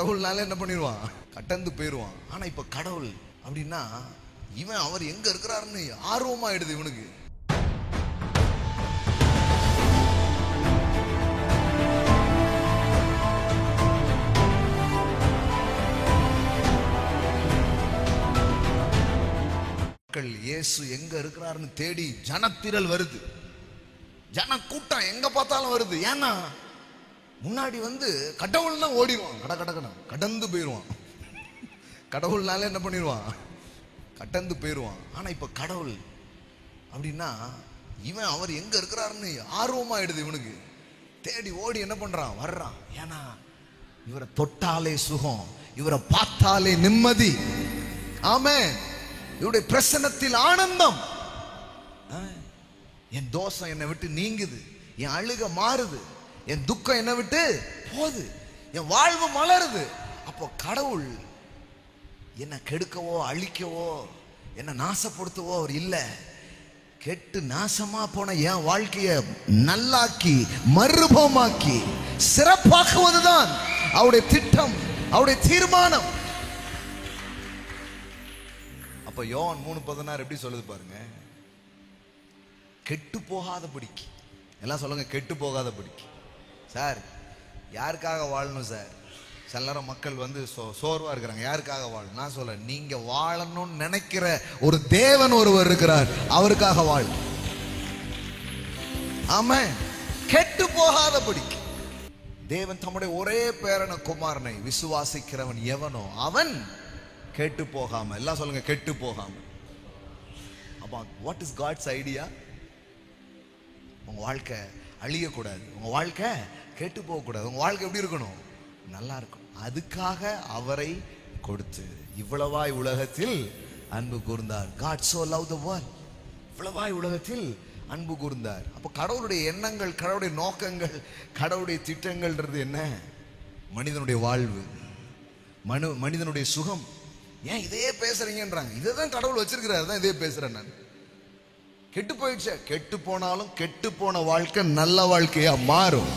கடவுள்னால என்ன பண்ணிடுவான், கடந்து போயிடுவான். ஆனா இப்ப கடவுள் அப்படின்னா இவன் அவர் எங்க இருக்கிறாருன்னு ஆர்வமாயிடுது இவனுக்கு. இயேசு எங்க இருக்கிறாருன்னு தேடி ஜனத்திரள் வருது, ஜன கூட்டம் எங்க பார்த்தாலும் வருது. ஏன்னா முன்னாடி கடவுள்னா ஓடிடுவான், கடந்து போயிடுவான். கடவுள்னால என்ன பண்ணிடுவான், கடந்து போயிடுவான். ஆனா இப்ப கடவுள் அப்படின்னா இவன் அவர் எங்க இருக்கிறாருன்னு ஆர்வமாயிடுது இவனுக்கு. தேடி ஓடி என்ன பண்றான், வர்றான். ஏன்னா இவரை தொட்டாலே சுகம், இவரை பார்த்தாலே நிம்மதி. ஆமென். இவருடைய பிரசன்னத்தில் ஆனந்தம். என் தோஷம் என்னை விட்டு நீங்குது, என் அழுக மாறுது, என் துக்கம் என்னை விட்டு போகுது, என் வாழ்வு மலருது. அப்போ கடவுள் என்ன கெடுக்கவோ அழிக்கவோ என்ன நாசப்படுத்தவோ அவர் இல்ல. கெட்டு நாசமா போன என் வாழ்க்கைய நல்லாக்கி மறுரூபமாக்கி சிறப்பாக்குவதுதான் அவருடைய திட்டம், அவருடைய தீர்மானம். அப்ப யோவான் 3:16 எப்படி சொல்லுது பாருங்க, கெட்டு போகாதபடிக்கு. எல்லாம் சொல்லுங்க, கெட்டு போகாதபடிக்கு. சார் யாருக்காக வாழணும் சார்? சில நேரம் மக்கள் சோர்வா இருக்கிறாங்க, யாருக்காக வாழணும்? நான் சொல்ல, நீங்க வாழணும்னு நினைக்கிற ஒரு தேவன் ஒருவர் இருக்கிறார், அவருக்காக வாழ. ஆமா, கெட்டு போகாதபடிக்கு. தேவன் தம்முடைய ஒரே பேரன குமாரனை விசுவாசிக்கிறவன் எவனோ அவன் கெட்டு போகாம. எல்லாம் சொல்லுங்க, கெட்டு போகாம. அப்ப வாட் இஸ் காட்ஸ் ஐடியா? உங்க வாழ்க்கை அழியக்கூடாது, உங்க வாழ்க்கை கெட்டு போக கூடாது, உங்க வாழ்க்கை எப்படி இருக்கணும், நல்லா இருக்கும். அதுக்காக அவரை கொடுத்து இவ்வளவாய் உலகத்தில் அன்பு கூர்ந்தார். God so loved the world. இவ்வளவாய் உலகத்தில் அன்பு கூர்ந்தார். அப்ப கடவுளுடைய எண்ணங்கள், கடவுளுடைய நோக்கங்கள், கடவுளுடைய திட்டங்கள்ன்றது என்ன? மனிதனுடைய வாழ்வு, மனிதனுடைய சுகம். ஏன் இதே பேசுறீங்கன்றாங்க? இதுதான் கடவுள் வச்சிருக்கிறார், தான் இதே பேசுறேன் நான். கெட்டு போயிடுச்சு, கெட்டு போனாலும் கெட்டு போன வாழ்க்கை நல்ல வாழ்க்கையா மாறும்.